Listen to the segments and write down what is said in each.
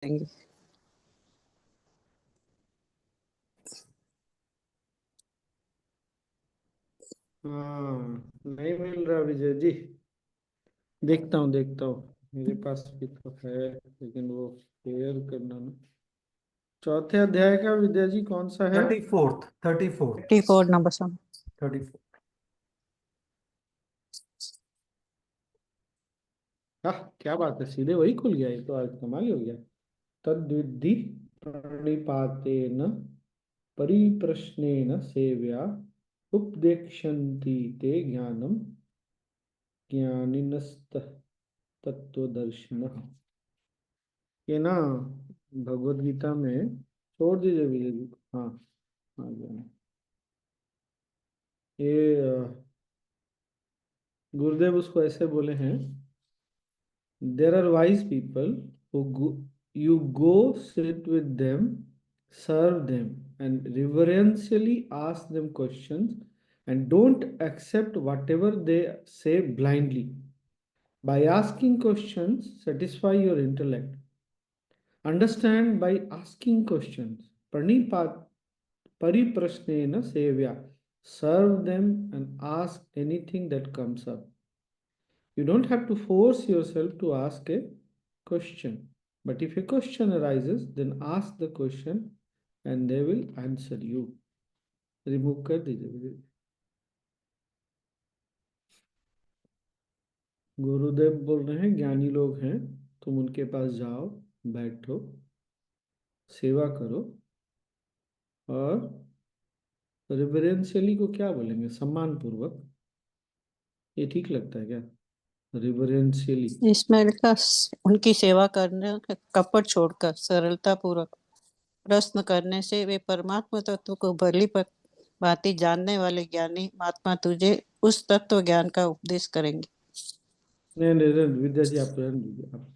देंगे। हाँ, नहीं मिल रहा विजय जी। देखता हूँ मेरे पास भी तो है, लेकिन वो शेयर करना ना। चौथे अध्याय का विजय जी कौन सा है? 34th 34 number song. 34। हाँ, क्या बात है, सीधे वही खुल गया, ये तो आज कमाल ही हो गया। तद्विद्धि प्रणिपातेन परिप्रश्नेन सेव्या उपदेक्षन्ति ते ज्ञानम ज्ञानिनस्तत्त्वदर्शिनः। ये ना भगवत गीता में, छोड़ दीजिए विजय जी को। हाँ, आ गया। ये गुरुदेव उसको ऐसे बोले हैं, there are wise people you go sit with them, serve them, and reverentially ask them questions, and don't accept whatever they say blindly. By asking questions, satisfy your intellect. Understand by asking questions. Pariprasnena sevya. Serve them and ask anything that comes up. You don't have to force yourself to ask a question. But if a question arises, then ask the question and they will answer you. Remove कर दीजिए। गुरुदेव बोल रहे हैं, ज्ञानी लोग हैं, तुम उनके पास जाओ, बैठो, सेवा करो, और रिवरेंशियली को क्या बोलेंगे, सम्मान पूर्वक। ये ठीक लगता है क्या? रिवरेंशियली। इसमें लिखा उनकी सेवा करने, कपट छोड़कर सरलता पूर्वक प्रश्न करने से वे परमात्मा तत्व को भली भांति जानने वाले ज्ञानी महात्मा तुझे उस तत्व ज्ञान का उपदेश करेंगे। नहीं नहीं नहीं, विद्या जी आप रहने दीजिए, आप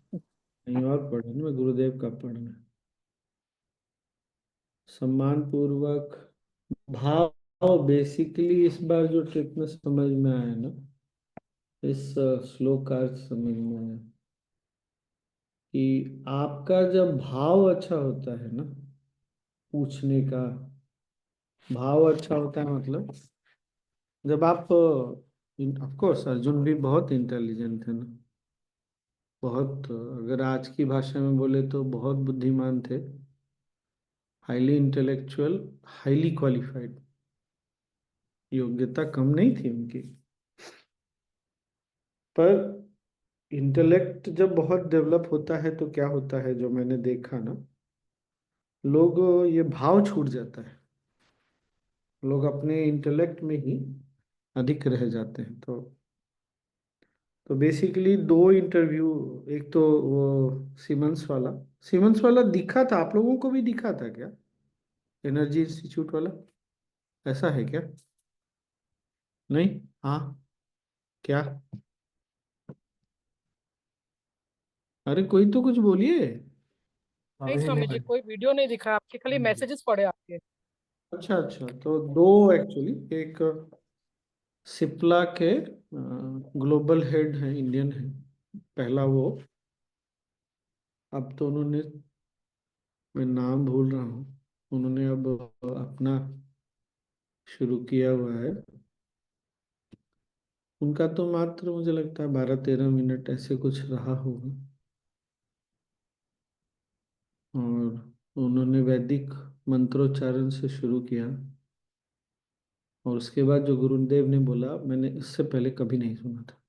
कहीं और पढ़े ना, मैं गुरुदेव का पढ़ना। सम्मान पूर्वक भाव, बेसिकली इस बार जो ट्रिक में समझ में आया ना, इस श्लोक का अर्थ समझ में आया कि आपका जब भाव अच्छा होता है ना, पूछने का भाव अच्छा होता है, मतलब जब आप, ऑफ कोर्स अर्जुन भी बहुत इंटेलिजेंट है ना, बहुत, अगर आज की भाषा में बोले तो बहुत बुद्धिमान थे, हाईली इंटेलेक्चुअल, हाईली क्वालिफाइड, योग्यता कम नहीं थी उनकी। पर इंटेलेक्ट जब बहुत डेवलप होता है तो क्या होता है, जो मैंने देखा ना, लोग, ये भाव छूट जाता है, लोग अपने इंटेलेक्ट में ही अधिक रह जाते हैं। तो बेसिकली दो इंटरव्यू, एक तो वो सीमंस वाला दिखा था, आप लोगों को भी दिखा था क्या, एनर्जी इंस्टीट्यूट वाला? ऐसा है क्या? नहीं? हाँ, क्या? अरे कोई तो कुछ बोलिए। नहीं अभी स्वामी जी, नहीं। कोई वीडियो नहीं दिखा आपके, खाली मैसेजेस पढ़े आपके। अच्छा अच्छा, तो दो एक्चुअली, एक सिप्ला के ग्लोबल हेड हैं, इंडियन है, पहला वो, अब तो उन्होंने, मैं नाम भूल रहा हूँ, उन्होंने अब अपना शुरू किया हुआ है। उनका तो मात्र मुझे लगता है 12-13 मिनट ऐसे कुछ रहा होगा, और उन्होंने वैदिक मंत्रोच्चारण से शुरू किया, और उसके बाद जो गुरुदेव ने बोला, मैंने इससे पहले कभी नहीं सुना था,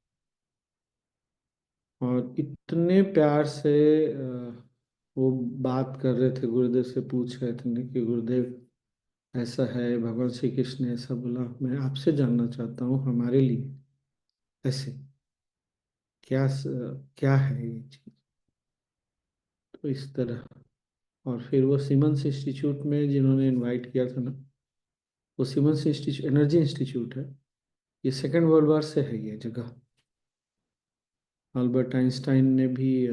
और इतने प्यार से वो बात कर रहे थे, गुरुदेव से पूछ रहे थे कि गुरुदेव ऐसा है, भगवान श्री कृष्ण ने ऐसा बोला, मैं आपसे जानना चाहता हूँ, हमारे लिए ऐसे क्या क्या है ये चीज, तो इस तरह। और फिर वो सिमंस इंस्टीट्यूट में जिन्होंने इनवाइट किया था ना, वो सिमंस इंस्टीट्यूट एनर्जी इंस्टीट्यूट है, ये सेकेंड वर्ल्ड वॉर से है ये जगह। अल्बर्ट आइंस्टाइन ने भी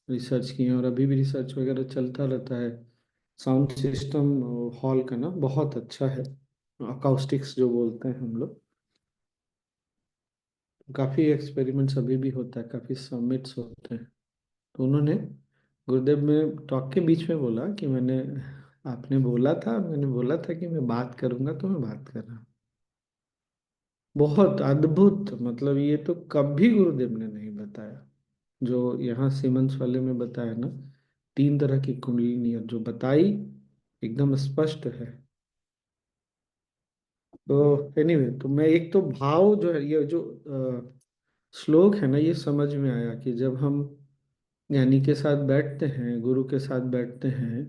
रिसर्च किए, और अभी भी रिसर्च वगैरह चलता रहता है। साउंड सिस्टम हॉल का ना बहुत अच्छा है, अकाउस्टिक्स जो बोलते हैं हम लोग। काफ़ी एक्सपेरिमेंट्स अभी भी होता है, काफ़ी सबमिट्स होते हैं। तो उन्होंने गुरुदेव में टॉक के बीच में बोला कि आपने बोला था, मैंने बोला था कि मैं बात करूंगा, तो मैं बात कर रहा हूँ। बहुत अद्भुत, मतलब ये तो कभी गुरुदेव ने नहीं बताया। जो यहाँ सीमेंस वाले में बताया ना, 3 तरह की कुंडलिनी जो बताई, एकदम स्पष्ट है। तो एनीवे, तो मैं एक तो भाव जो है, ये जो श्लोक है ना, ये समझ में आया कि जब हम ज्ञानी के साथ बैठते हैं, गुरु के साथ बैठते हैं,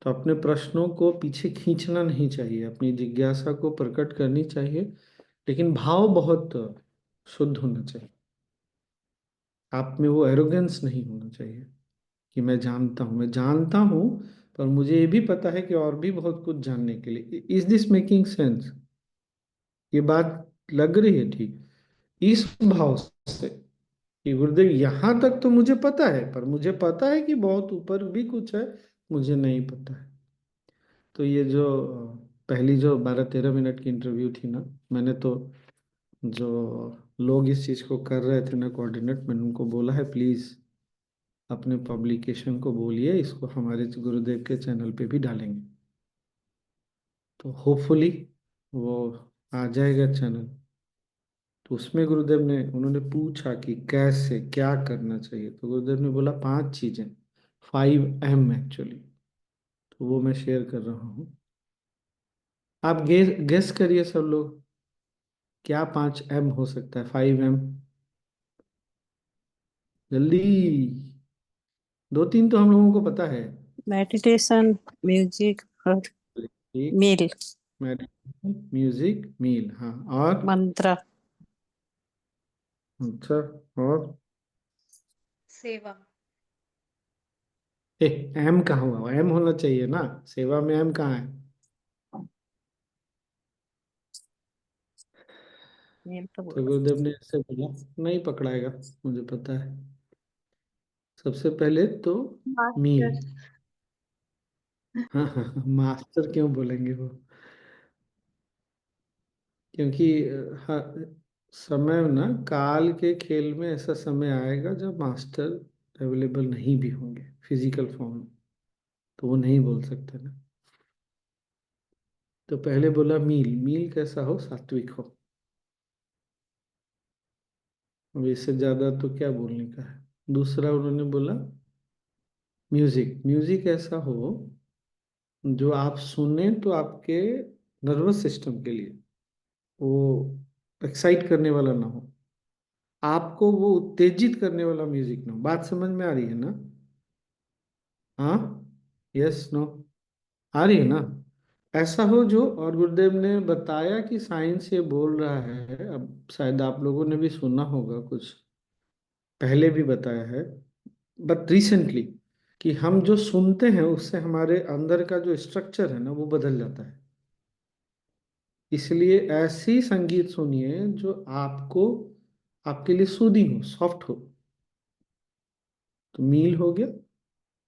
तो अपने प्रश्नों को पीछे खींचना नहीं चाहिए, अपनी जिज्ञासा को प्रकट करनी चाहिए, लेकिन भाव बहुत शुद्ध होना चाहिए। आप में वो एरोगेंस नहीं होना चाहिए कि मैं जानता हूँ, पर मुझे ये भी पता है कि और भी बहुत कुछ जानने के लिए। Is this making sense? ये बात लग रही है ठीक? इस भाव से कि गुरुदेव यहाँ तक तो मुझे पता है, पर मुझे पता है कि बहुत ऊपर भी कुछ है, मुझे नहीं पता है। तो ये जो पहली जो 12-13 मिनट की इंटरव्यू थी ना, मैंने तो, जो लोग इस चीज़ को कर रहे थे ना कोऑर्डिनेट, मैंने उनको बोला है प्लीज़ अपने पब्लिकेशन को बोलिए, इसको हमारे गुरुदेव के चैनल पे भी डालेंगे, तो होपफुली वो आ जाएगा चैनल। तो उसमें गुरुदेव ने, उन्होंने पूछा कि कैसे क्या करना चाहिए, तो गुरुदेव ने बोला 5 चीज़ें, 5M एक्चुअली। तो वो मैं शेयर कर रहा हूँ। आप गेस करिए सब लोग, क्या 5M हो सकता है? 5M, जल्दी। 2-3 तो हम लोगों को पता है। मेडिटेशन, म्यूजिक और एक, मील, मेडिटेशन, म्यूजिक, मील, हाँ, और मंत्र, अच्छा, और सेवा। एम कहाँ हुआ? एम होना चाहिए ना, सेवा में एम कहाँ है? मील तो तो बोला। गुरुदेव ने ऐसे बोला, नहीं पकड़ाएगा, मुझे पता है। सबसे पहले तो मील। मास्टर। हाँ हाँ हाँ, मास्टर क्यों बोलेंगे वो? क्योंकि हाँ, समय ना, काल के खेल में ऐसा समय आएगा जब मास्टर अवेलेबल नहीं भी होंगे फिजिकल फॉर्म में, तो वो नहीं बोल सकते ना। तो पहले बोला मील, मील कैसा हो? सात्विक हो। अब इससे ज्यादा तो क्या बोलने का है। दूसरा उन्होंने बोला म्यूजिक, म्यूजिक ऐसा हो जो आप सुने तो आपके नर्वस सिस्टम के लिए वो एक्साइट करने वाला ना हो, आपको वो उत्तेजित करने वाला म्यूजिक ना हो। बात समझ में आ रही है ना? हाँ, यस, नो, आ रही है ना? ऐसा हो जो, और गुरुदेव ने बताया कि साइंस ये बोल रहा है, अब शायद आप लोगों ने भी सुना होगा, कुछ पहले भी बताया है, बट रिसेंटली, कि हम जो सुनते हैं उससे हमारे अंदर का जो स्ट्रक्चर है ना, वो बदल जाता है। इसलिए ऐसी संगीत सुनिए जो आपको, आपके लिए सूदिंग हो, सॉफ्ट हो। तो मील हो गया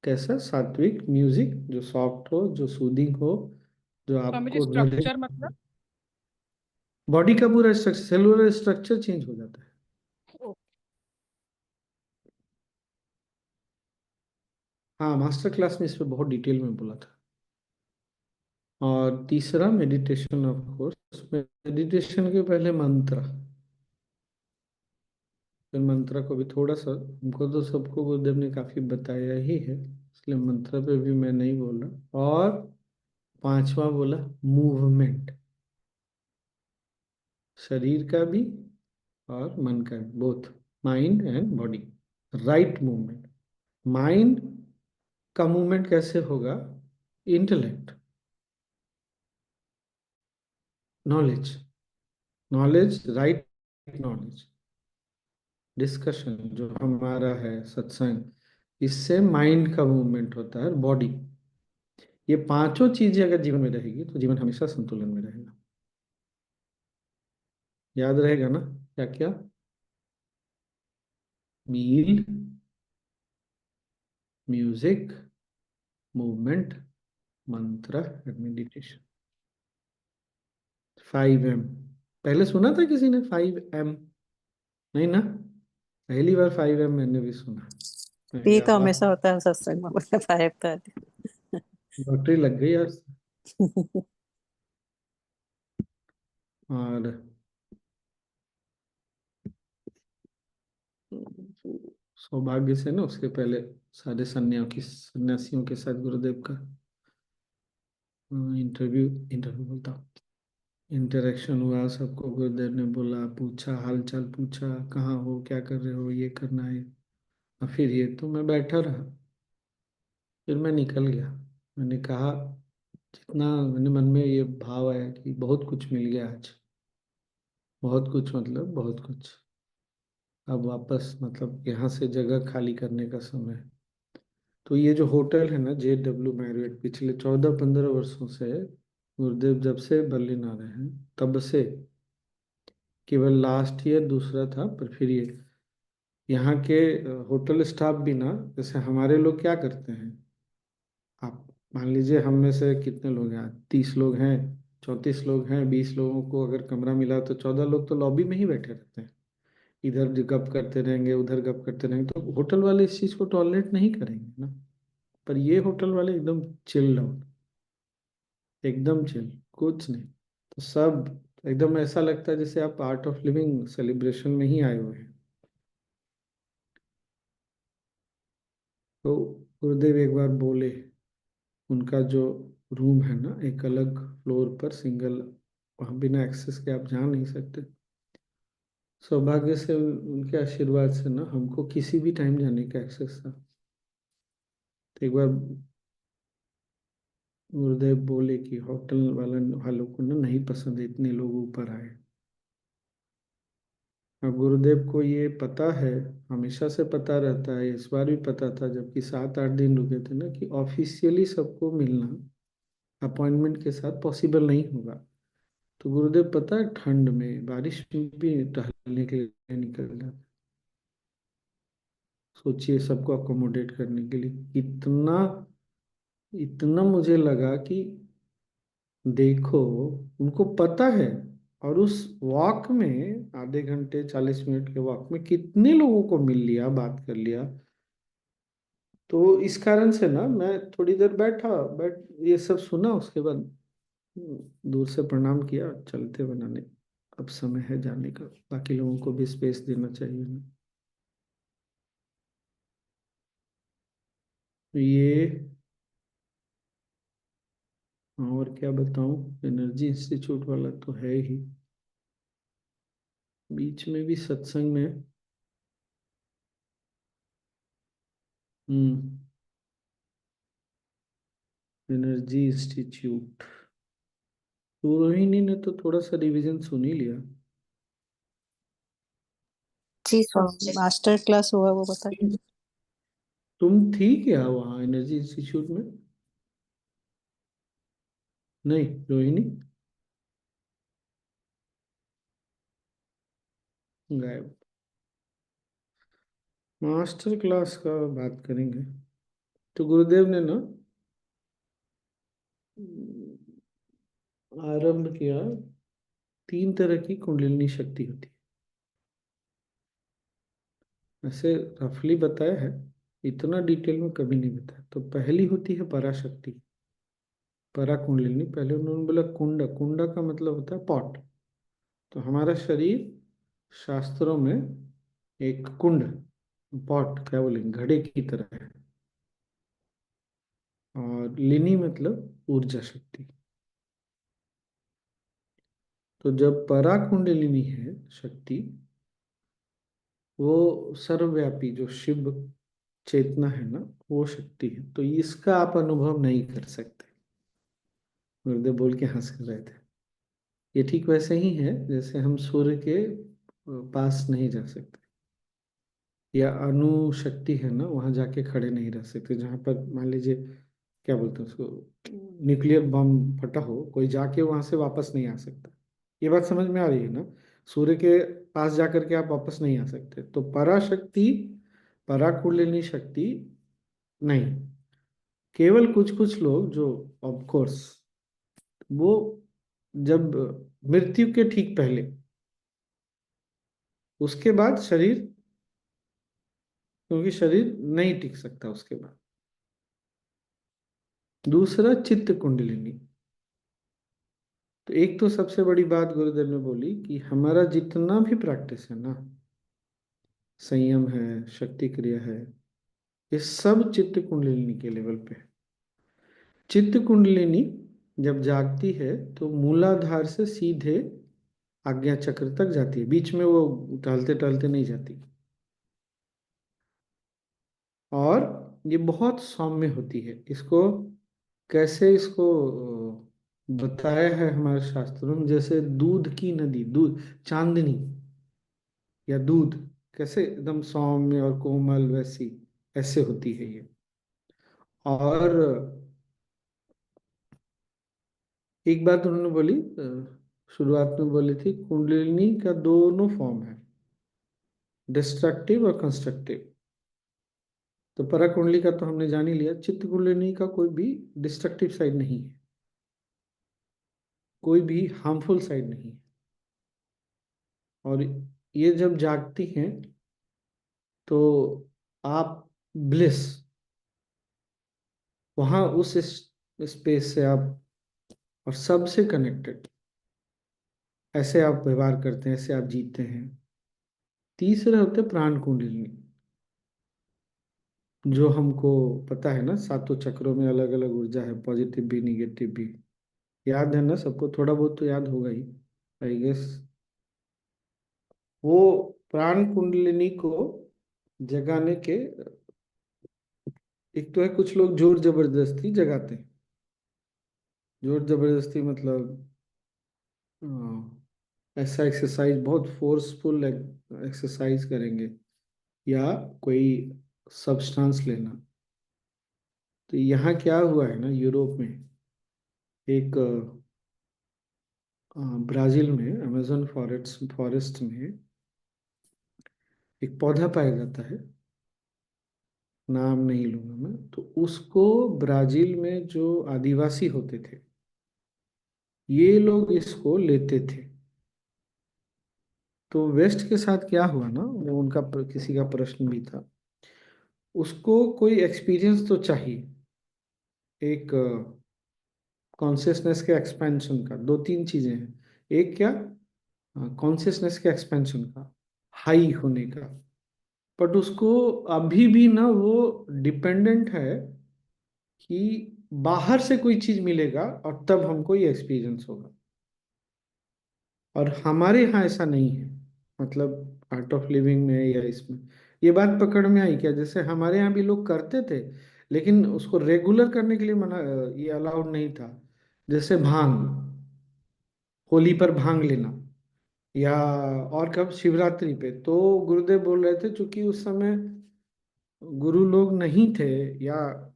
कैसा? सात्विक म्यूजिक जो सॉफ्ट हो, जो सूदिंग हो, जो स्वामी जी आपको नरे। स्ट्रक्चर मतलब? बॉडी का पूरा स्ट्रक्चर, सेलुलर स्ट्रक्चर चेंज हो जाता है। ओ, हाँ, मास्टर क्लास में इस पे बहुत डिटेल में बोला था। और तीसरा मेडिटेशन, ऑफ कोर्स, मेडिटेशन के पहले मंत्र, फिर मंत्र को भी थोड़ा सा, हमको तो सबको गुरुदेव ने काफी बताया ही है, इसलिए मंत्र पे भी मैं नहीं बोल रहा। और पांचवा बोला मूवमेंट, शरीर का भी और मन का भी, both mind and body, right movement. Mind का मूवमेंट कैसे होगा? Intellect, knowledge, knowledge, right knowledge, discussion जो हमारा है, सत्संग, इससे माइंड का मूवमेंट होता है, बॉडी। ये पांचों चीजें अगर जीवन में रहेगी तो जीवन हमेशा संतुलन में रहेगा। याद रहेगा ना? क्या क्या? मील, म्यूजिक, मूवमेंट, मंत्र, मेडिटेशन। 5M, पहले सुना था किसी ने 5M? नहीं ना, पहली बार 5M मैंने भी सुना। ये तो वाह, हमेशा होता है सत्संग में, बोला 5:30। लॉटरी लग गई यार। और सौभाग्य से ना उसके पहले सारे सन्यासियों के साथ गुरुदेव का इंटरव्यू इंटरव्यू बोलता हूँ, इंटरेक्शन हुआ। सबको गुरुदेव ने बोला, पूछा, हाल चाल पूछा, कहाँ हो, क्या कर रहे हो, ये करना है। और फिर ये तो मैं बैठा रहा, फिर मैं निकल गया। मैंने कहा, जितना मैंने मन में ये भाव आया कि बहुत कुछ मिल गया आज, बहुत कुछ मतलब बहुत कुछ। अब वापस मतलब यहाँ से जगह खाली करने का समय है। तो ये जो होटल है ना, JW मैरियट, पिछले 14-15 वर्षों से गुरुदेव जब से बर्लिन आ रहे हैं तब से, केवल लास्ट ईयर दूसरा था, पर फिर ये यहाँ के होटल स्टाफ भी ना, जैसे हमारे लोग क्या करते हैं, आप मान लीजिए हम में से कितने लोग हैं, 30 लोग हैं, 34 लोग हैं, 20 लोगों को अगर कमरा मिला तो 14 लोग तो लॉबी में ही बैठे रहते हैं, इधर गप करते रहेंगे, उधर गप करते रहेंगे। तो होटल वाले इस चीज़ को टॉलरेट नहीं करेंगे ना। पर ये होटल वाले एकदम चिल्ड आउट, एकदम चिल, कुछ नहीं। तो सब एकदम ऐसा लगता है जैसे आप आर्ट ऑफ लिविंग सेलिब्रेशन में ही आए हुए हैं। तो गुरुदेव एक बार बोले, उनका जो रूम है ना, एक अलग फ्लोर पर सिंगल, वहाँ बिना एक्सेस के आप जा नहीं सकते। सौभाग्य से उनके आशीर्वाद से ना हमको किसी भी टाइम जाने का एक्सेस था। तो एक बार गुरुदेव बोले कि होटल वालों को ना नहीं पसंद है इतने लोग ऊपर आए। अब गुरुदेव को ये पता है, हमेशा से पता रहता है, इस बार भी पता था, जबकि 7-8 दिन रुके थे ना, कि ऑफिशियली सबको मिलना अपॉइंटमेंट के साथ पॉसिबल नहीं होगा। तो गुरुदेव पता है ठंड में बारिश में भी टहलने के लिए निकल जाते। सोचिए, सबको अकोमोडेट करने के लिए इतना, इतना मुझे लगा कि देखो, उनको पता है। और उस वॉक में, आधे घंटे 40 मिनट के वॉक में कितने लोगों को मिल लिया, बात कर लिया। तो इस कारण से ना मैं थोड़ी देर बैठ ये सब सुना, उसके बाद दूर से प्रणाम किया, चलते बनाने, अब समय है जाने का, बाकी लोगों को भी स्पेस देना चाहिए ना। ये और क्या बताऊं, एनर्जी इंस्टीट्यूट वाला तो है ही, बीच में भी सत्संग में। हम्म, एनर्जी इंस्टीट्यूट, तो रोहिणी ने तो थोड़ा सा रिवीजन सुन ही लिया। जी स्वामी, मास्टर क्लास हुआ वो बताइए। तुम थी क्या वहाँ एनर्जी इंस्टीट्यूट में? नहीं रोहिणी, गायब। मास्टर क्लास का बात करेंगे। तो गुरुदेव ने ना आरंभ किया, 3 तरह की कुंडलिनी शक्ति होती है, ऐसे रफली बताया है, इतना डिटेल में कभी नहीं बताया। तो पहली होती है पराशक्ति, परा कुंडलिनी। पहले उन्होंने बोला कुंड, कुंड का मतलब होता है पॉट। तो हमारा शरीर शास्त्रों में एक कुंड, पॉट क्या बोलेंगे, घड़े की तरह है। और लिनी मतलब ऊर्जा शक्ति। तो जब परा कुंडलिनी है शक्ति, वो सर्वव्यापी जो शिव चेतना है ना, वो शक्ति है। तो इसका आप अनुभव नहीं कर सकते। गुरुदेव बोल के हंस कर रहे थे। ये ठीक वैसे ही है जैसे हम सूर्य के पास नहीं जा सकते, या अणु शक्ति है ना, वहां जाके खड़े नहीं रह सकते। जहां पर मान लीजिए, क्या बोलते हैं उसको, न्यूक्लियर बम फटा हो, कोई जाके वहां से वापस नहीं आ सकता। ये बात समझ में आ रही है ना? सूर्य के पास जाकर के आप वापस नहीं आ सकते। तो पराशक्ति, पराकुंडलिनी शक्ति नहीं। केवल कुछ कुछ लोग जो, ऑफ कोर्स, वो जब मृत्यु के ठीक पहले, उसके बाद शरीर क्योंकि शरीर नहीं टिक सकता उसके बाद। दूसरा चित्त कुंडलिनी। तो एक तो सबसे बड़ी बात गुरुदेव ने बोली कि हमारा जितना भी प्रैक्टिस है ना, संयम है, शक्ति क्रिया है, ये सब चित्त कुंडलिनी के लेवल पे है। चित्त कुंडलिनी जब जागती है तो मूलाधार से सीधे आज्ञा चक्र तक जाती है, बीच में वो टहलते टहलते नहीं जाती। और ये बहुत सौम्य होती है। इसको कैसे इसको बताया है हमारे शास्त्रों में, जैसे दूध की नदी, दूध चांदनी या दूध कैसे एकदम सौम्य और कोमल, वैसी ऐसे होती है ये। और एक बात उन्होंने बोली, शुरुआत में बोली थी, कुंडलिनी का दोनों फॉर्म है, डिस्ट्रक्टिव और कंस्ट्रक्टिव। तो परा कुंडली का तो हमने जान ही लिया, चित्त कुंडलिनी का कोई भी डिस्ट्रक्टिव साइड नहीं है, कोई भी हार्मफुल साइड नहीं है। और ये जब जागती हैं तो आप ब्लिस, वहां उस स्पेस से आप और सबसे कनेक्टेड, ऐसे आप व्यवहार करते हैं, ऐसे आप जीते हैं। तीसरे होते प्राण कुंडलिनी, जो हमको पता है ना, सातों चक्रों में अलग अलग ऊर्जा है, पॉजिटिव भी निगेटिव भी। याद है ना सबको, थोड़ा बहुत तो याद होगा ही आई गेस। वो प्राण कुंडलिनी को जगाने के, एक तो है कुछ लोग जोर जबरदस्ती जगाते हैं। जोर जबरदस्ती मतलब ऐसा एक्सरसाइज, बहुत फोर्सफुल एक्सरसाइज करेंगे, या कोई सब्सटेंस लेना। तो यहाँ क्या हुआ है ना, यूरोप में एक ब्राजील में अमेजन फॉरेस्ट में एक पौधा पाया जाता है, नाम नहीं लूंगा मैं। तो उसको ब्राजील में जो आदिवासी होते थे, ये लोग इसको लेते थे। तो वेस्ट के साथ क्या हुआ ना, वो उनका किसी का प्रश्न भी था, उसको कोई एक्सपीरियंस तो चाहिए, एक कॉन्शियसनेस के एक्सपेंशन का। दो तीन चीजें हैं, एक क्या, कॉन्शियसनेस के एक्सपेंशन का, हाई होने का। बट उसको अभी भी ना वो डिपेंडेंट है कि बाहर से कोई चीज मिलेगा और तब हमको ये एक्सपीरियंस होगा। और हमारे यहाँ ऐसा नहीं है, मतलब आर्ट ऑफ लिविंग में या इसमें ये बात पकड़ में आई क्या, जैसे हमारे यहाँ भी लोग करते थे, लेकिन उसको रेगुलर करने के लिए मना, ये अलाउड नहीं था। जैसे भांग, होली पर भांग लेना, या और कब, शिवरात्रि पे। तो गुरुदेव बोल रहे थे, चूंकि उस समय गुरु लोग नहीं थे, या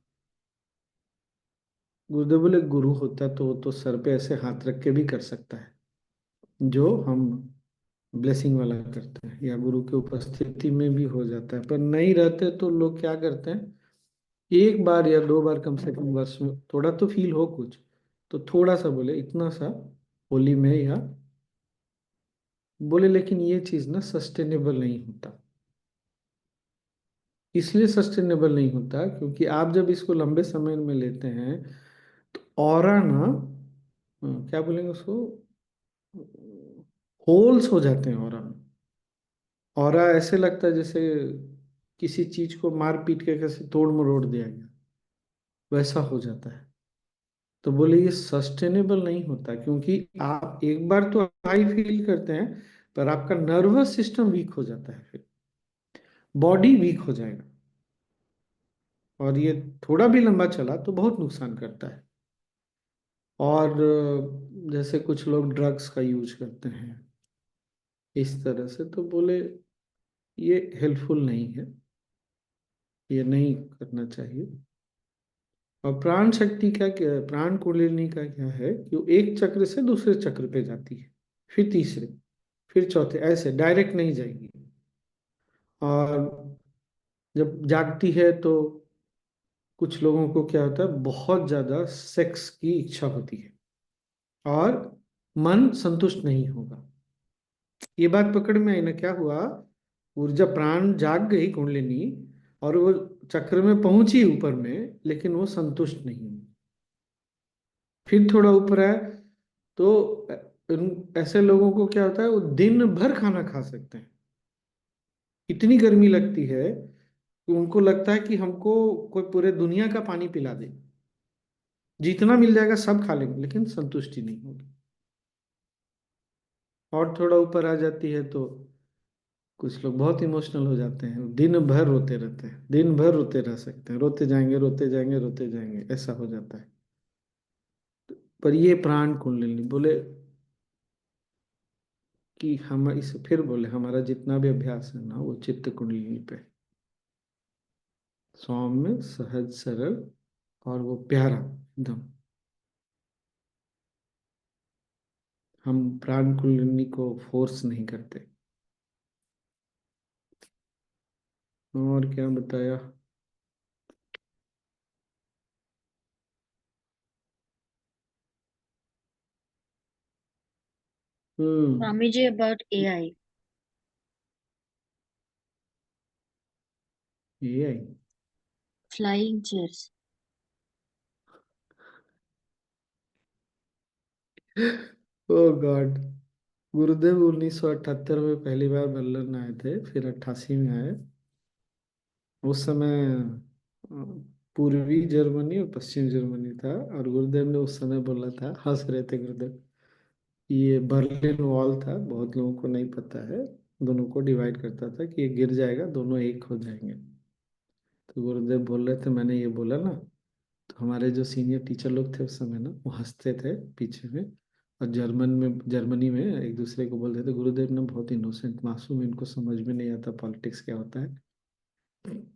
गुरुदेव बोले गुरु होता तो वो तो सर पे ऐसे हाथ रख के भी कर सकता है, जो हम ब्लेसिंग वाला करते हैं, या गुरु की उपस्थिति में भी हो जाता है। पर नहीं रहते तो लोग क्या करते हैं, एक बार या दो बार कम से कम वर्ष में थोड़ा तो फील हो कुछ, तो थोड़ा सा बोले, इतना सा होली में या बोले। लेकिन ये चीज ना सस्टेनेबल नहीं होता। इसलिए सस्टेनेबल नहीं होता क्योंकि आप जब इसको लंबे समय में लेते हैं तो ऑरा ना, क्या बोलेंगे उसको, होल्स हो जाते हैं ऑरा में। ऑरा ऐसे लगता है जैसे किसी चीज को मार पीट के कैसे तोड़ मरोड़ दिया गया, वैसा हो जाता है। तो बोले ये सस्टेनेबल नहीं होता, क्योंकि आप एक बार तो हाई फील करते हैं, पर आपका नर्वस सिस्टम वीक हो जाता है, फिर बॉडी वीक हो जाएगा। और ये थोड़ा भी लंबा चला तो बहुत नुकसान करता है। और जैसे कुछ लोग ड्रग्स का यूज करते हैं इस तरह से, तो बोले ये हेल्पफुल नहीं है, ये नहीं करना चाहिए। और प्राण शक्ति का क्या, प्राण कुंडलिनी का क्या है कि वो एक चक्र से दूसरे चक्र पे जाती है, फिर तीसरे, फिर चौथे, ऐसे डायरेक्ट नहीं जाएगी। और जब जागती है तो कुछ लोगों को क्या होता है, बहुत ज्यादा सेक्स की इच्छा होती है और मन संतुष्ट नहीं होगा। ये बात पकड़ में आई ना, क्या हुआ, ऊर्जा प्राण जाग गई कुंडलिनी, और वो चक्र में पहुंची ऊपर में, लेकिन वो संतुष्ट नहीं हुई। फिर थोड़ा ऊपर आया तो ऐसे लोगों को क्या होता है, वो दिन भर खाना खा सकते हैं। इतनी गर्मी लगती है कि उनको लगता है कि हमको कोई पूरे दुनिया का पानी पिला दे, जितना मिल जाएगा सब खा लेंगे, लेकिन संतुष्टि नहीं होगी। और थोड़ा ऊपर आ जाती है तो कुछ लोग बहुत इमोशनल हो जाते हैं, दिन भर रोते रहते हैं, दिन भर रोते रह सकते हैं, रोते जाएंगे रोते जाएंगे रोते जाएंगे, ऐसा हो जाता है। पर ये प्राण कुंडलिनी बोले कि हम इस फिर बोले हमारा जितना भी अभ्यास है ना, वो चित्त कुंडलिनी पे, सौम्य सहज सरल और वो प्यारा एकदम। हम प्राण कुंडलिनी को फोर्स नहीं करते। और क्या बताया? Swamiji, about AI, ये flying chairs. ओ गॉड। गुरुदेव 1978 में पहली बार बल्लर आए थे, फिर 88 में आए। उस समय अ, पूर्वी जर्मनी और पश्चिम जर्मनी था, और गुरुदेव ने उस समय बोला था, हंस रहे थे गुरुदेव, ये बर्लिन वॉल था, बहुत लोगों को नहीं पता है, दोनों को डिवाइड करता था कि ये गिर जाएगा दोनों एक हो जाएंगे। तो गुरुदेव बोल रहे थे, मैंने ये बोला ना, तो हमारे जो सीनियर टीचर लोग थे उस समय ना, वो हंसते थे पीछे में, और जर्मनी में एक दूसरे को बोलते थे, गुरुदेव ना बहुत इनोसेंट मासूम, इनको समझ में नहीं आता पॉलिटिक्स क्या होता है,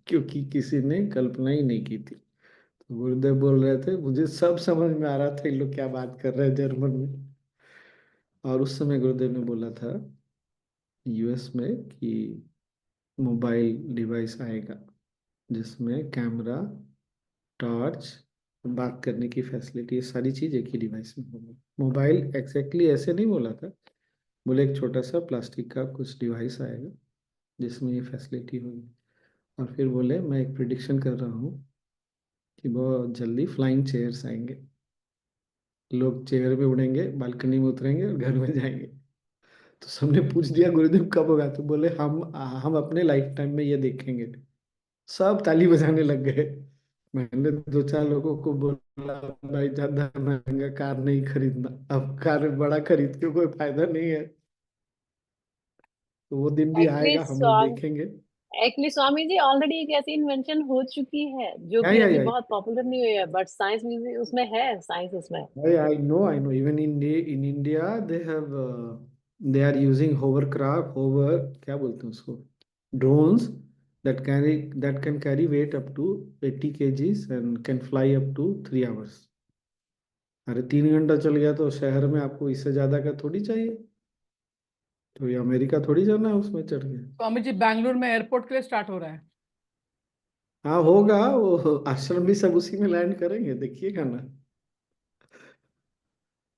क्योंकि किसी ने कल्पना ही नहीं की थी। तो गुरुदेव बोल रहे थे, मुझे सब समझ में आ रहा था ये लोग क्या बात कर रहे हैं जर्मन में। और उस समय गुरुदेव ने बोला था यूएस में कि मोबाइल डिवाइस आएगा जिसमें कैमरा, टॉर्च, बात करने की फैसिलिटी, ये सारी चीज एक ही डिवाइस में होगी। मोबाइल एग्जैक्टली ऐसे नहीं बोला था, बोले एक छोटा सा प्लास्टिक का कुछ डिवाइस आएगा जिसमें ये फैसिलिटी होगी। और फिर बोले मैं एक प्रिडिक्शन कर रहा हूँ कि बहुत जल्दी फ्लाइंग चेयर्स आएंगे, लोग चेयर में उड़ेंगे, बालकनी में उतरेंगे और घर में जाएंगे। तो सबने पूछ दिया गुरुदेव कब होगा, तो बोले हम अपने लाइफ टाइम में ये देखेंगे। सब ताली बजाने लग गए। मैंने दो चार लोगों को बोला, भाई ज्यादा महंगा कार नहीं खरीदना, अब कार बड़ा खरीद के कोई फायदा नहीं है। तो वो दिन भी एक्चुअली आएगा, हम लोग देखेंगे। स्वामी जी ऑलरेडी एक ऐसी इन्वेंशन हो चुकी है जो कि अभी या बहुत पॉपुलर नहीं हुई है, बट साइंस म्यूजिक उसमें है, साइंस उसमें। I know. Even in India, they are using क्या बोलते हैं उसको, drones that can carry weight up to 80 kgs and can fly up to 3 hours. अरे 3 घंटा चल गया तो शहर में आपको इससे ज्यादा का थोड़ी चाहिए, तो ये अमेरिका थोड़ी जाना है उसमें चढ़ के। स्वामी जी बैंगलोर में एयरपोर्ट के लिए स्टार्ट हो रहा है। हाँ होगा, वो आश्रम भी सब उसी में लैंड करेंगे, देखिएगा ना,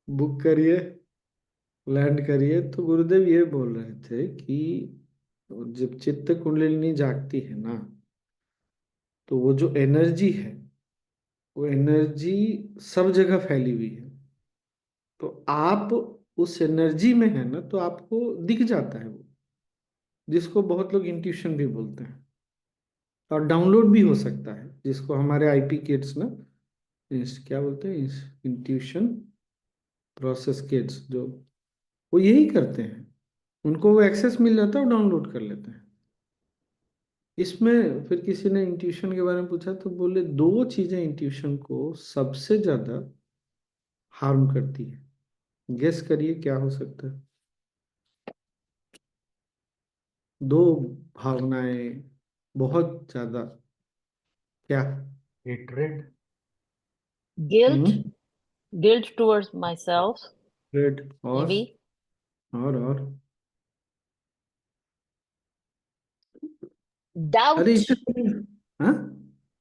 बुक करिए, लैंड करिए। तो गुरुदेव ये बोल रहे थे कि जब चित्त कुंडलिनी जागती है ना, तो वो जो एनर्जी है, वो एनर्जी सब जगह फैली हुई है। तो आप उस एनर्जी में है ना, तो आपको दिख जाता है वो, जिसको बहुत लोग इंट्यूशन भी बोलते हैं, और डाउनलोड भी हो सकता है, जिसको हमारे आईपी किड्स ना क्या बोलते हैं, इंट्यूशन प्रोसेस किड्स, जो वो यही करते हैं, उनको वो एक्सेस मिल जाता है, वो डाउनलोड कर लेते हैं। इसमें फिर किसी ने इंट्यूशन के बारे में पूछा, तो बोले दो चीजें इंट्यूशन को सबसे ज्यादा हार्म करती है। गेस करिए क्या हो सकता है? दो भावनाएं बहुत ज्यादा, क्या? Hatred. Guilt, guilt towards my self, red may be. और डाउट, अरे इतने सारे, हाँ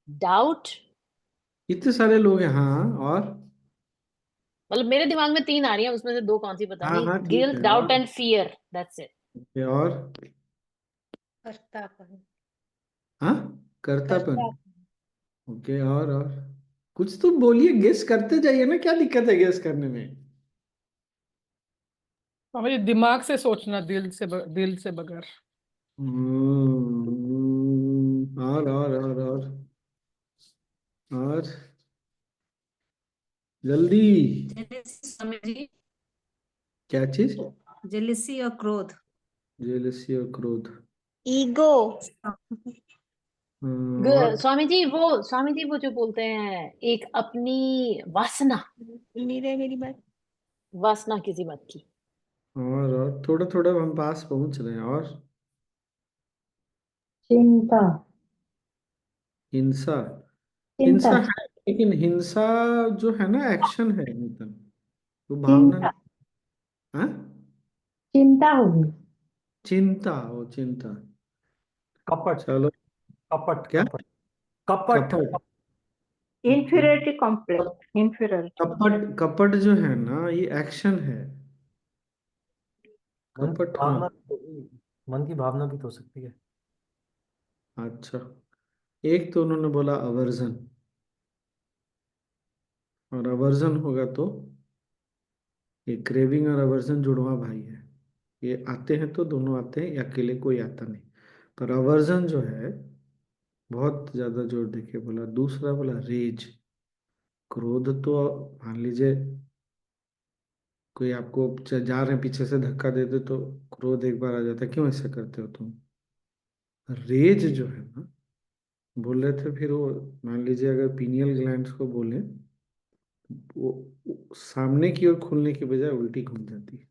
डाउट, इतने सारे लोग हैं, हाँ और मतलब मेरे दिमाग में 3 आ रही है, उसमें से 2 कौन सी पता हाँ नहीं। हाँ ठीक गिल्ट, है, doubt and fear, that's it. और कर्तापन। हाँ कर्तापन। कर्ता ओके, और कुछ तो बोलिए, गेस करते जाइए ना, क्या दिक्कत है गेस करने में? स्वामी जी दिमाग से सोचना, दिल से बगैर। और जल्दी। स्वामी जी, क्या चीज? जेलिसी और क्रोध। जेलसी और क्रोध। ईगो और स्वामी जी वो जो बोलते हैं, एक अपनी वासना, मेरे मेरी बात वासना किसी बात की। और थोड़ा थोड़ा हम पास पहुंच रहे हैं। और चिंता। हिंसा। चिंता। हिंसा है, लेकिन हिंसा जो है ना, एक्शन है मतलब, वो भावना चिंता। नहीं। हाँ, चिंता होगी। चिंता, वो चिंता। कपट। चलो। कपट क्या? कपट कपट। कपट। ओके। Inferiority complex. इंफीरियरिटी। कपट, कपट जो है ना, ये एक्शन है। मन की कपट, हाँ। भावना मन की भावना भी तो हो सकती है। अच्छा, एक तो उन्होंने बोला अवर्जन, और अवर्जन होगा तो ये क्रेविंग और अवर्जन जुड़वा भाई है। ये आते हैं तो दोनों आते हैं, या अकेले कोई आता नहीं। पर अवर्जन जो है, बहुत ज्यादा जोर देके बोला। दूसरा बोला रेज, क्रोध। तो मान लीजिए कोई आपको जा रहे हैं, पीछे से धक्का दे दे तो क्रोध एक बार आ जाता है, क्यों ऐसा करते हो तुम। रेज जो है ना, बोल रहे थे फिर वो, मान लीजिए अगर पीनियल ग्लैंड्स को बोले, वो सामने की ओर खुलने की बजाय उल्टी घूम जाती है।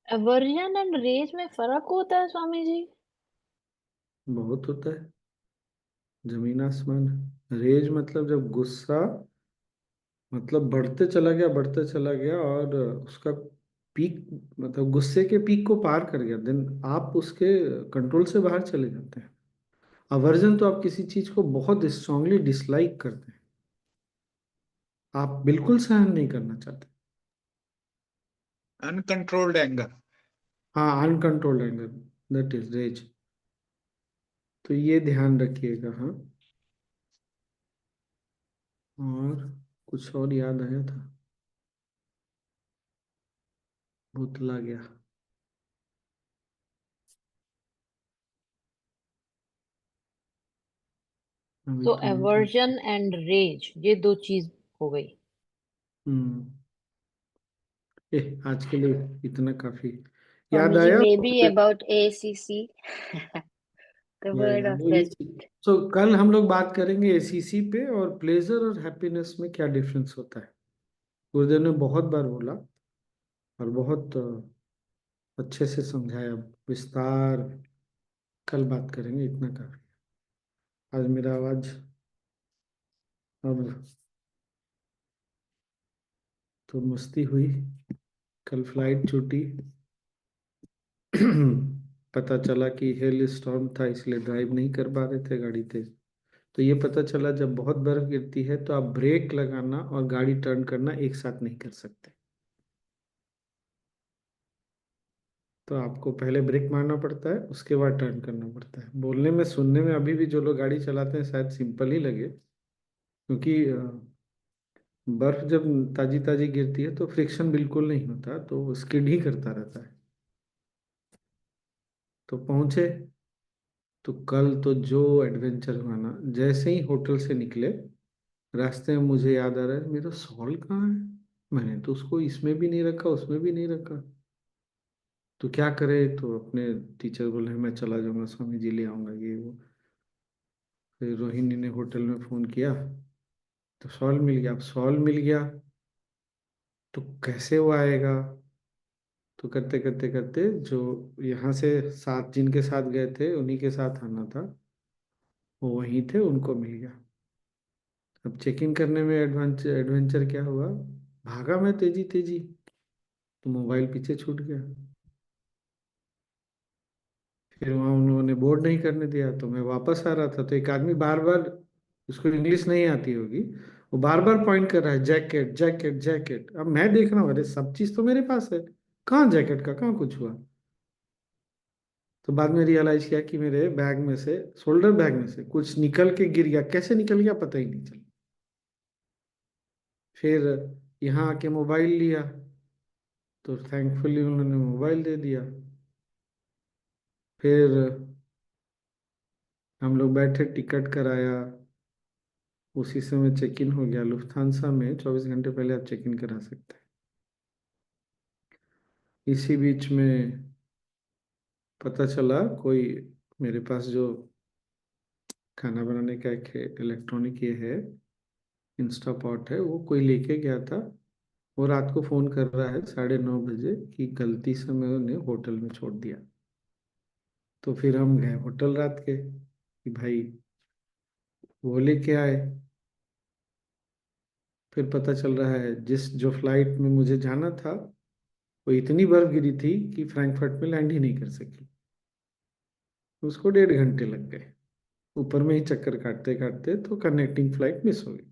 एवर्जन एंड रेज में फर्क होता है स्वामी जी? बहुत होता है, जमीन आसमान। रेज मतलब जब गुस्सा मतलब बढ़ते चला गया, बढ़ते चला गया, और उसका पीक, मतलब गुस्से के पीक को पार कर गया, देन आप उसके कंट्रोल से बाहर चले जाते हैं। अवर्जन तो आप किसी चीज को बहुत स्ट्रांगली डिसलाइक करते हैं, आप बिल्कुल सहन नहीं करना चाहते। Uncontrolled anger. हाँ, uncontrolled anger, that is rage. तो ये ध्यान रखिएगा। हाँ, और कुछ और याद आया था, भूतला गया। अभी तो तो नहीं था। एवर्जन एंड रेज ये दो चीज हो गई। हम्म। आज के लिए इतना काफी। याद स्वामी जी आया? May be about ACC the word of that तो कल हम लोग बात करेंगे एसीसी पे, और प्लेजर और हैप्पीनेस में क्या डिफरेंस होता है। गुरुदेव ने बहुत बार बोला, और बहुत अच्छे से समझाया, विस्तार। कल बात करेंगे, इतना काफी। आज मेरा आवाज अब तो मस्ती हुई। कल फ्लाइट छूटी। पता चला कि हेल स्टॉर्म था, इसलिए ड्राइव नहीं कर पा रहे थे गाड़ी तेज। तो ये पता चला, जब बहुत बर्फ गिरती है तो आप ब्रेक लगाना और गाड़ी टर्न करना एक साथ नहीं कर सकते। तो आपको पहले ब्रेक मारना पड़ता है, उसके बाद टर्न करना पड़ता है। बोलने में, सुनने में अभी भी जो लोग गाड़ी चलाते हैं शायद सिंपल ही लगे, क्योंकि बर्फ जब ताजी ताजी गिरती है तो फ्रिक्शन बिल्कुल नहीं होता, तो स्किड ही करता रहता है। तो पहुंचे, तो कल तो जो एडवेंचर हुआ ना, जैसे ही होटल से निकले, रास्ते में मुझे याद आ रहा है, मेरा सॉल कहाँ है, मैंने तो उसको इसमें भी नहीं रखा, उसमें भी नहीं रखा। तो क्या करे, तो अपने टीचर बोले मैं चला जाऊंगा, स्वामी जी ले आऊंगा, ये वो। फिर रोहिणी ने होटल में फोन किया, तो सॉल मिल गया। अब सॉल मिल गया तो कैसे वो आएगा। तो करते करते करते, जो यहाँ से साथ जिनके साथ गए थे उन्हीं के साथ आना था, वो वहीं थे, उनको मिल गया। अब चेक इन करने में एडवेंचर एडवेंचर क्या हुआ, भागा मैं तेजी तेजी, तो मोबाइल पीछे छूट गया। फिर वहाँ उन्होंने बोर्ड नहीं करने दिया, तो मैं वापस आ रहा था, तो एक आदमी बार बार, उसको इंग्लिश नहीं आती होगी, वो बार बार पॉइंट कर रहा है, जैकेट जैकेट जैकेट। अब मैं देख रहा हूँ, अरे सब चीज तो मेरे पास है, कहाँ जैकेट का, कहाँ कुछ हुआ। तो बाद में रियलाइज किया कि मेरे बैग में से, शोल्डर बैग में से कुछ निकल के गिर गया, कैसे निकल गया पता ही नहीं चला। फिर यहाँ आके मोबाइल लिया, तो थैंकफुली उन्होंने मोबाइल दे दिया। फिर हम लोग बैठे, टिकट कराया, उसी समय चेक इन हो गया। लुफ्थांसा में 24 घंटे पहले आप चेक इन करा सकते हैं। इसी बीच में पता चला कोई, मेरे पास जो खाना बनाने का एक इलेक्ट्रॉनिक ये है, इंस्टा पॉट है, वो कोई लेके गया था। वो रात को फ़ोन कर रहा है 9:30 बजे कि गलती से मैंने होटल में छोड़ दिया। तो फिर हम गए होटल रात के कि भाई वो लेके आए। फिर पता चल रहा है जिस जो फ्लाइट में मुझे जाना था, वो इतनी बर्फ गिरी थी कि फ्रैंकफर्ट में लैंड ही नहीं कर सकी। उसको 1.5 घंटे लग गए, ऊपर में ही चक्कर काटते काटते, तो कनेक्टिंग फ्लाइट मिस हो गई।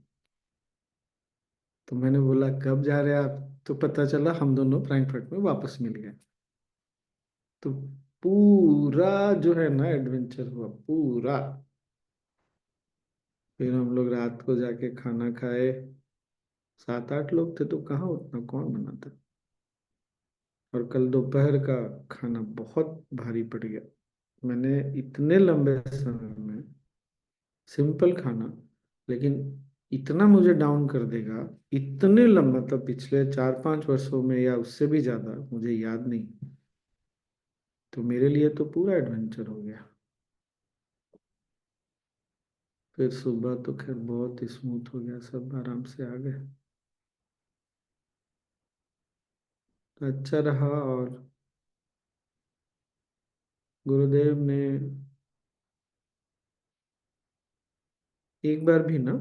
तो मैंने बोला कब जा रहे हैं आप? तो पता चला हम दोनों फ्रैंकफर्ट में वापस मिल गए। तो पूरा जो है ना एडवेंचर हुआ पूरा। फिर हम लोग रात को जाके खाना खाए। 7-8 लोग थे, तो कहाँ उतना कौन बनाता। और कल दोपहर का खाना बहुत भारी पड़ गया। मैंने इतने लंबे समय में सिंपल खाना, लेकिन इतना मुझे डाउन कर देगा, इतने लंबा, मतलब पिछले 4-5 वर्षों में या उससे भी ज्यादा, मुझे याद नहीं। तो मेरे लिए तो पूरा एडवेंचर हो गया। फिर सुबह तो खैर बहुत स्मूथ हो गया, सब आराम से आ गए। तो अच्छा रहा। और गुरुदेव ने एक बार भी ना,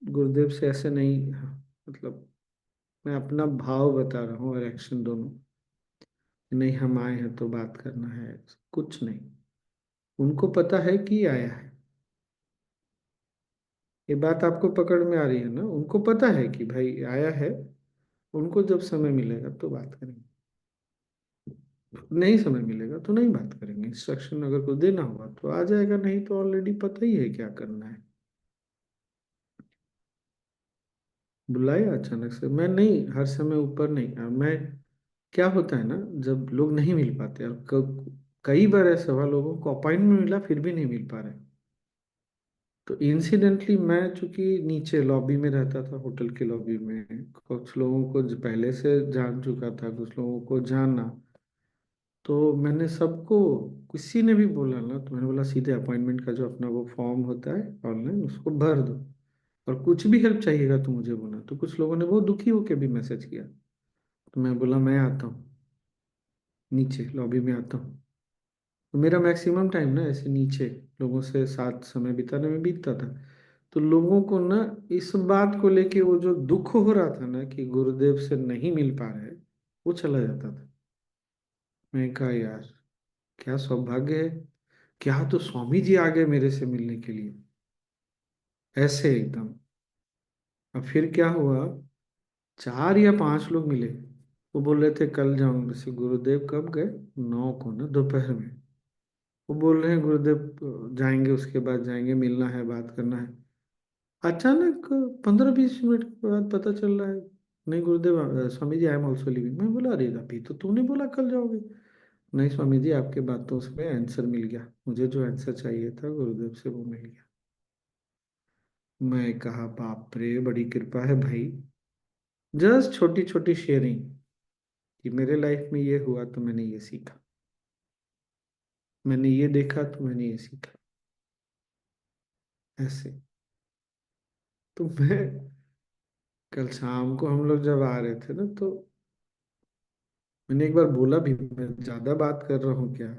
गुरुदेव से ऐसे नहीं, मतलब मैं अपना भाव बता रहा हूँ और एक्शन दोनों, नहीं हम आए हैं तो बात करना है, कुछ नहीं। उनको पता है कि आया है। ये बात आपको पकड़ में आ रही है ना? उनको पता है कि भाई आया है, उनको जब समय मिलेगा तो बात करेंगे, नहीं समय मिलेगा तो नहीं बात करेंगे। इंस्ट्रक्शन अगर कुछ देना होगा तो आ जाएगा, नहीं तो ऑलरेडी पता ही है क्या करना है। बुलाया अचानक से, मैं नहीं हर समय ऊपर नहीं, मैं, क्या होता है ना, जब लोग नहीं मिल पाते, और कई बार ऐसा हुआ लोगों को अपॉइंटमेंट मिला फिर भी नहीं मिल पा रहे। तो इंसिडेंटली मैं चूंकि नीचे लॉबी में रहता था, होटल के लॉबी में, कुछ लोगों को पहले से जान चुका था, कुछ लोगों को जानना। तो मैंने सबको, किसी ने भी बोला ना, तो मैंने बोला सीधे अपॉइंटमेंट का जो अपना वो फॉर्म होता है ऑनलाइन, उसको भर दो, और कुछ भी हेल्प चाहिएगा तो मुझे बोला। तो कुछ लोगों ने बहुत दुखी होकर भी मैसेज किया। तो मैं बोला मैं आता हूँ, नीचे लॉबी में आता हूँ। तो मेरा मैक्सिमम टाइम ना ऐसे नीचे लोगों से साथ समय बिताने में बीतता था। तो लोगों को ना इस बात को लेके वो जो दुख हो रहा था ना कि गुरुदेव से नहीं मिल पा रहे, वो चला जाता था। मैं कहा यार क्या सौभाग्य है, क्या तो स्वामी जी आ गए मेरे से मिलने के लिए, ऐसे एकदम। अब फिर क्या हुआ, 4 या 5 लोग मिले। वो बोल रहे थे कल जाऊंगे। जैसे गुरुदेव कब गए? 9 को ना, दोपहर में। वो बोल रहे हैं गुरुदेव जाएंगे, उसके बाद जाएंगे, मिलना है, बात करना है। अचानक 15-20 मिनट के बाद पता चल रहा है नहीं गुरुदेव, Swami ji I am also living. मैं बोला अरे अभी तो तूने बोला कल जाओगे। नहीं स्वामी जी, आपके बातों से आंसर मिल गया, मुझे जो आंसर चाहिए था गुरुदेव से वो मिल गया। मैं कहा बाप रे, बड़ी कृपा है भाई। जस्ट छोटी छोटी शेयरिंग कि मेरे लाइफ में ये हुआ तो मैंने ये सीखा, मैंने ये देखा तो मैंने ये सीखा, ऐसे। तो मैं कल शाम को हम लोग जब आ रहे थे ना, तो मैंने एक बार बोला भी मैं ज्यादा बात कर रहा हूँ क्या?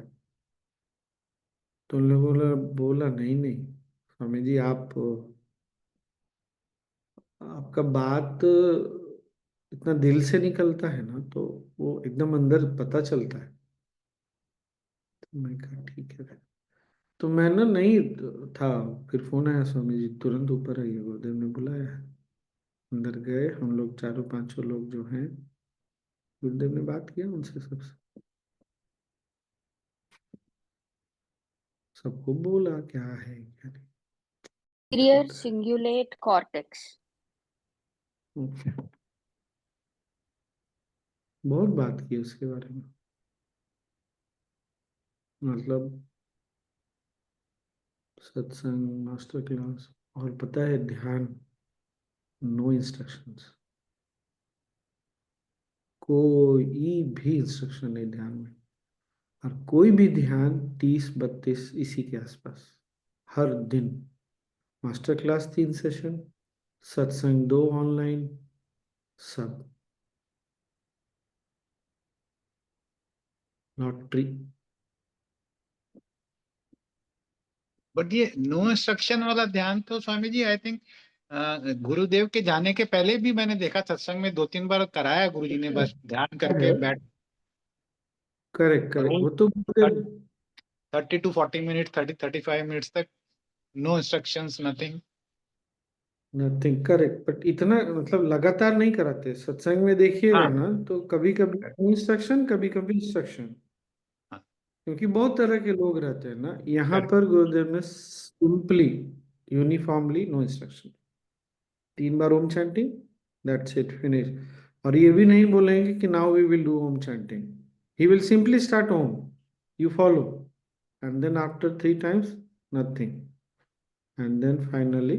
तो उन लोगों ने बोला नहीं नहीं स्वामी जी, आप, आपका बात इतना दिल से निकलता है ना, तो वो एकदम अंदर पता चलता है। तो मैं कहा ठीक है फिर। तो मैं ना नहीं था, फिर फोन आया, स्वामी जी तुरंत ऊपर आइए, गुरुदेव ने बुलाया है। अंदर गए हम लोग, 4-5 लोग जो हैं, गुरुदेव ने बात किया उनसे सबसे। सबको बोला क्या है क्या नहीं। Superior cingulate cortex. ओके, बहुत बात की उसके बारे में, मतलब सत्संग, मास्टर क्लास, और पता है ध्यान, नो इंस्ट्रक्शंस, कोई भी इंस्ट्रक्शन नहीं ध्यान में। और कोई भी ध्यान 30-32 इसी के आसपास हर दिन। मास्टर क्लास 3 सेशन, सत्संग 2 ऑनलाइन, सब लॉटरी। बट ये नो इंस्ट्रक्शन वाला ध्यान तो स्वामी जी आई थिंक गुरुदेव के जाने के पहले भी मैंने देखा, सत्संग में 2-3 बार कराया गुरुजी ने, बस ध्यान करके बैठ। करेक्ट करेक्ट, वो तो 30 to 40 मिनट, 30-35 मिनट्स तक, no instructions, nothing. Nothing, correct, but इतना मतलब लगातार नहीं कराते। सत्संग में देखिएगा हाँ ना तो कभी कभी इंस्ट्रक्शन, कभी कभी इंस्ट्रक्शन, हाँ, क्योंकि बहुत तरह के लोग रहते हैं ना। यहाँ correct। पर गुरुदेव ने सिंपली, यूनिफॉर्मली नो इंस्ट्रक्शन, 3 बार Om chanting, that's it, finish. और ये भी नहीं बोलेंगे कि now we will do Om chanting, he will simply start Om, you follow, and then after 3 times nothing, and then finally.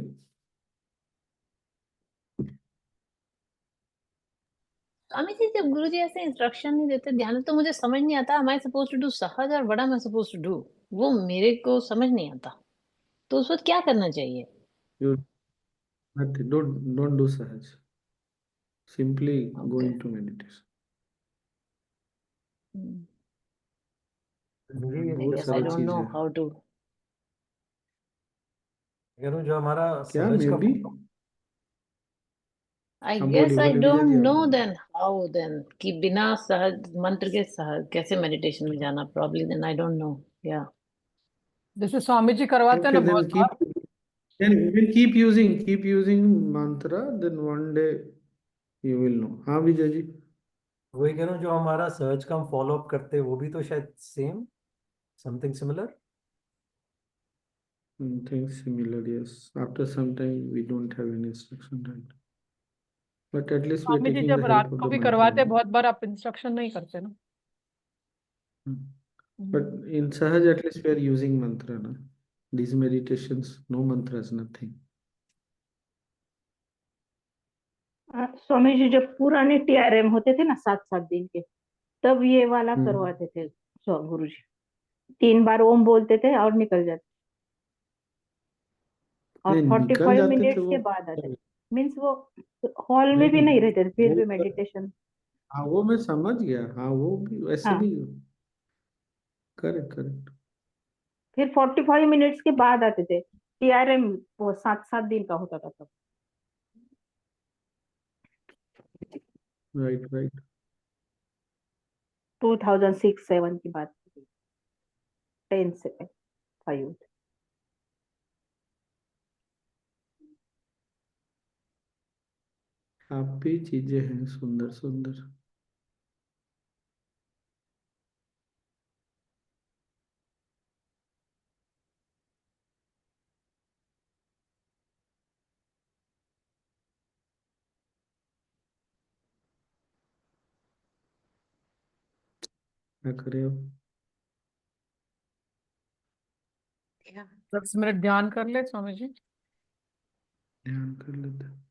Swami ji जब गुरु जी ऐसे इंस्ट्रक्शन नहीं देते ध्यान, तो मुझे समझ नहीं आता am I supposed to do सहज और what am I supposed to do, वो मेरे को समझ नहीं आता। तो उस वक्त क्या करना चाहिए? You nothing, don't do sahaj, simply go okay. into meditation। मुझे ये आई बहुत गेस आई सारा डोंट चीज नो है। How to. कह रहा हूँ जो हमारा क्या सहज मैं का भी, आई हाँ गेस बोलिए आई बोलिए विजय डोंट जी, आप नो बोलिए। देन हाउ देन कि बिना सहज मंत्र के सहज कैसे मेडिटेशन में जाना, probably then I don't know. या जैसे स्वामी जी करवाते हैं Okay, ना बहुत then bar. then you will keep using mantra, then one day you will know। हाँ विजय जी। वही कह रहा हूँ जो हमारा सहज का हम फॉलो अप करते हैं वो भी तो शायद same, something similar. Something similar, yes. After some time we don't have any instruction, right? But at least we are Swami ji taking the जब help रात of को the भी mantra करवाते हैं only। बहुत बार, आप इंस्ट्रक्शन नहीं करते ना। But in Sahaj, at least we are using mantra, na? These meditations, no mantras, nothing। स्वामी जी जब पुराने टीआरएम होते थे ना 7-7 दिन के, तब ये वाला हम्म, करवाते थे गुरु जी। 3 बार ओम बोलते थे और निकल जाते, और नहीं निकल 45 जाते थे मिनट्स के वो। बाद आते थे। मीन्स वो हॉल में भी नहीं, नहीं रहते थे, फिर वो भी मेडिटेशन। हाँ वो मैं समझ गया, हाँ वो भी वैसे हाँ, भी। Correct correct. फिर 45 मिनट्स के बाद आते थे टीआरएम। वो 7-7 दिन का होता था तब। Right right. 2006-7 की बात, 10 से 5। काफी चीजें हैं सुंदर सुंदर। क्या करें अब। 10 मिनट ध्यान कर ले स्वामी जी। ध्यान कर लेते हैं।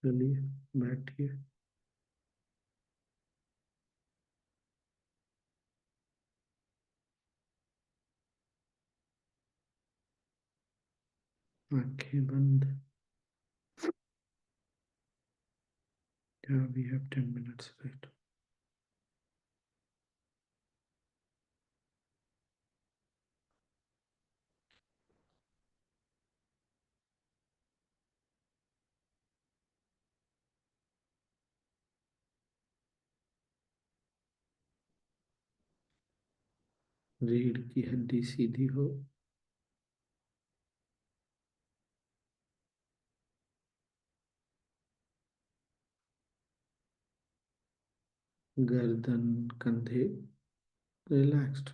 चलिए बैठिए। आंखें बंद। Yeah, we have 10 minutes, right? रीढ़ की हड्डी सीधी हो, गर्दन कंधे रिलैक्स्ड,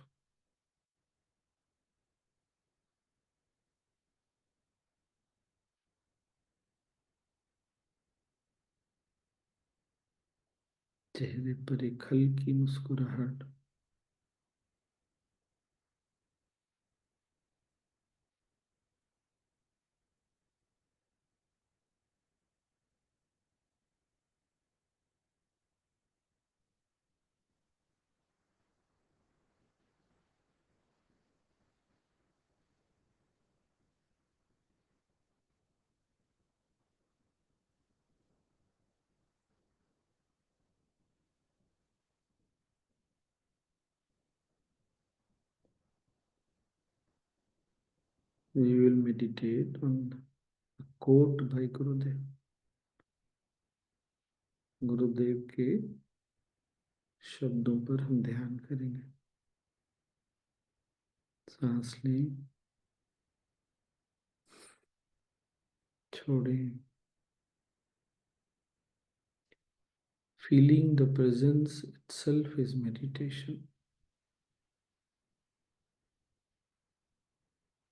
चेहरे पर एक हल्की मुस्कुराहट, we will meditate on a quote by Gurudev. गुरुदेव के शब्दों पर हम ध्यान करेंगे। सांस लें, छोड़ें। Feeling the presence itself is meditation.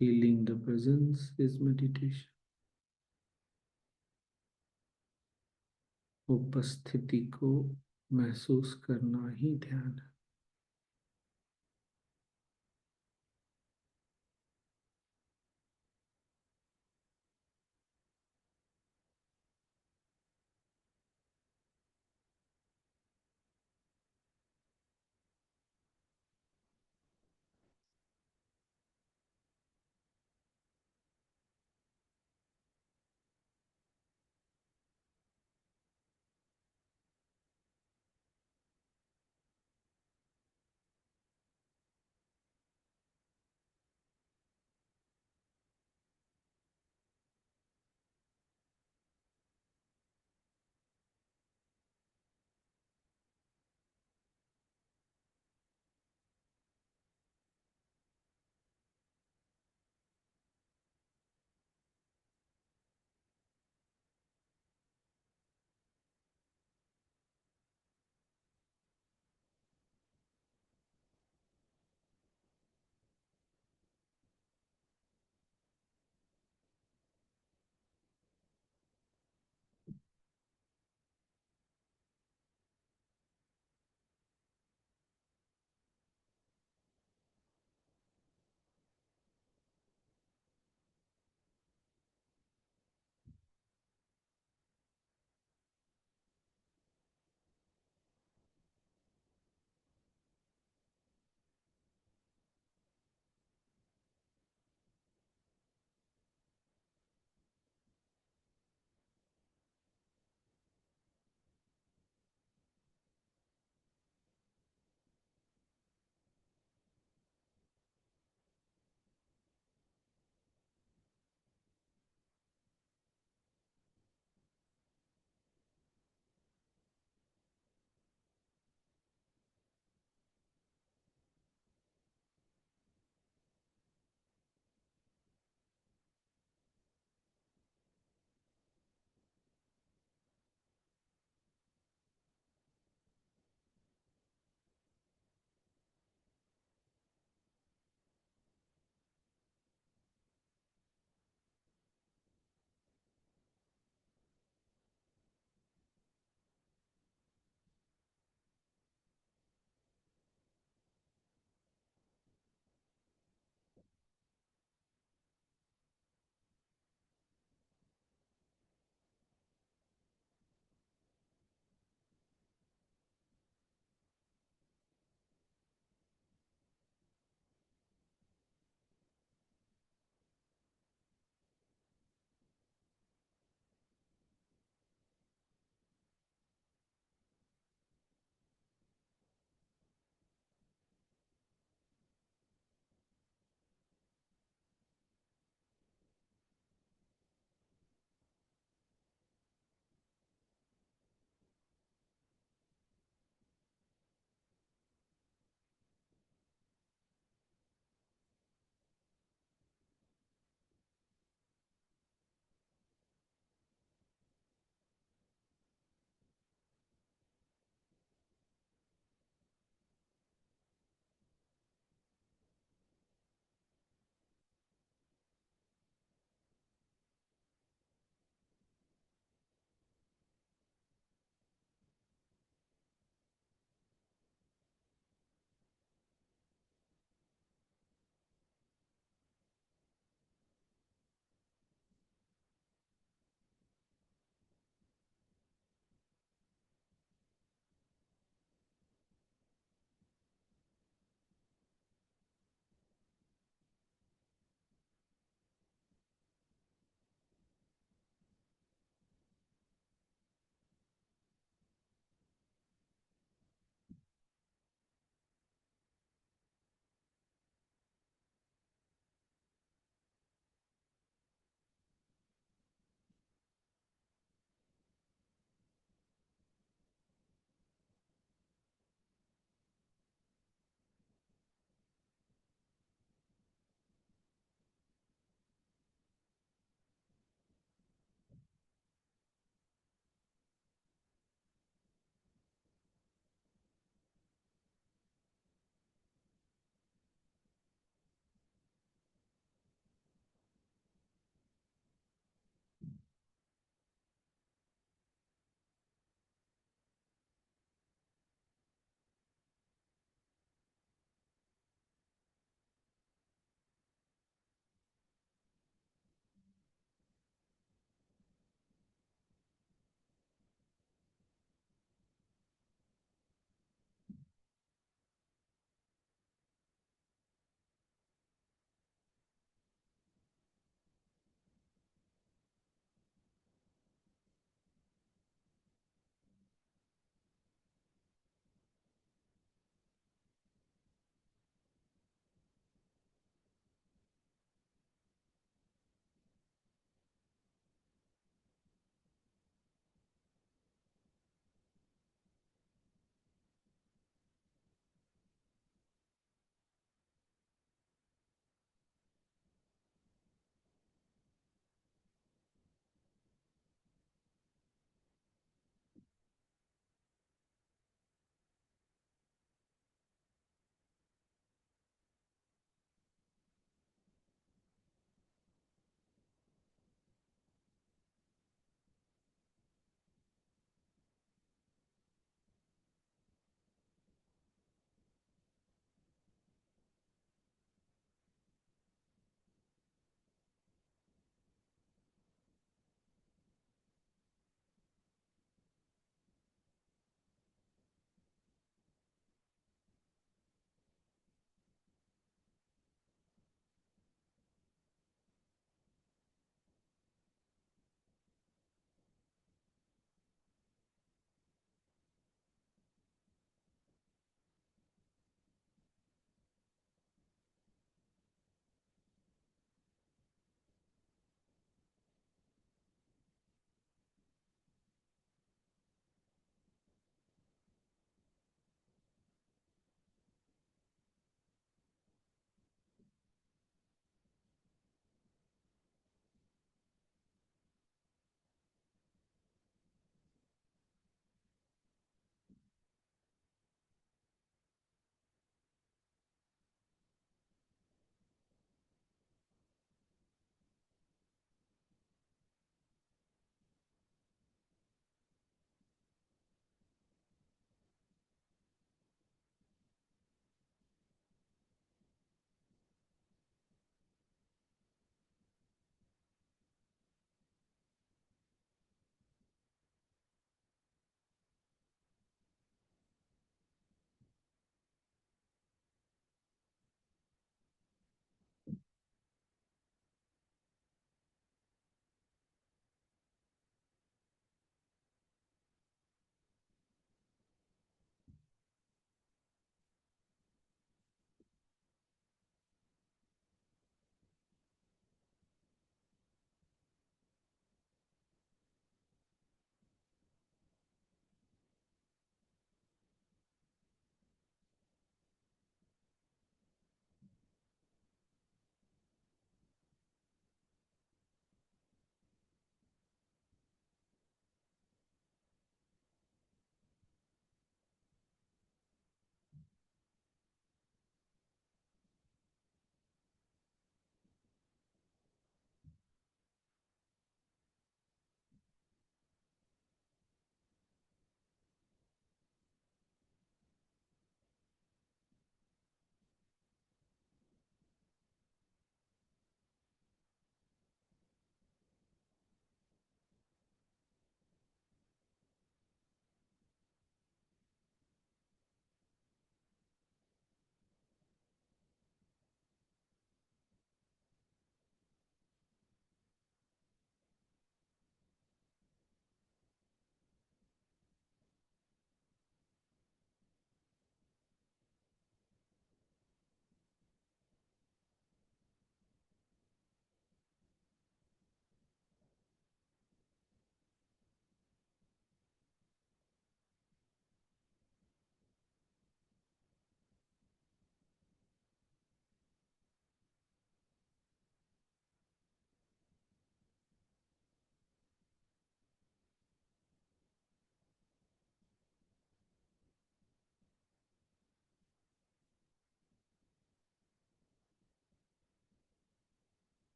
Feeling the presence is meditation. उपस्थिति को महसूस करना ही ध्यान है।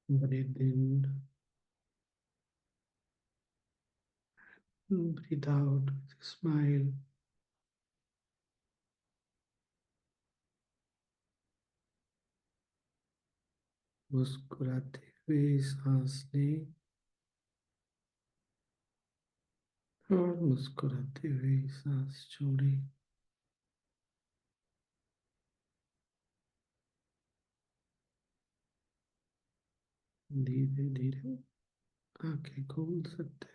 Breathe in, breathe out, smile. मुस्कुराते हुए सांस लें और मुस्कुराते हुए सांस छोड़ें। धीरे धीरे आंखें खोल सकते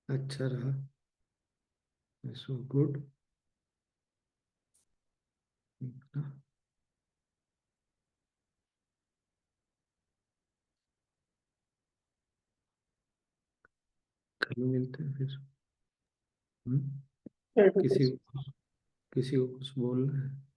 हैं। अच्छा रहा, सो गुड। कल मिलते हैं फिर। किसी को कुछ बोलना है?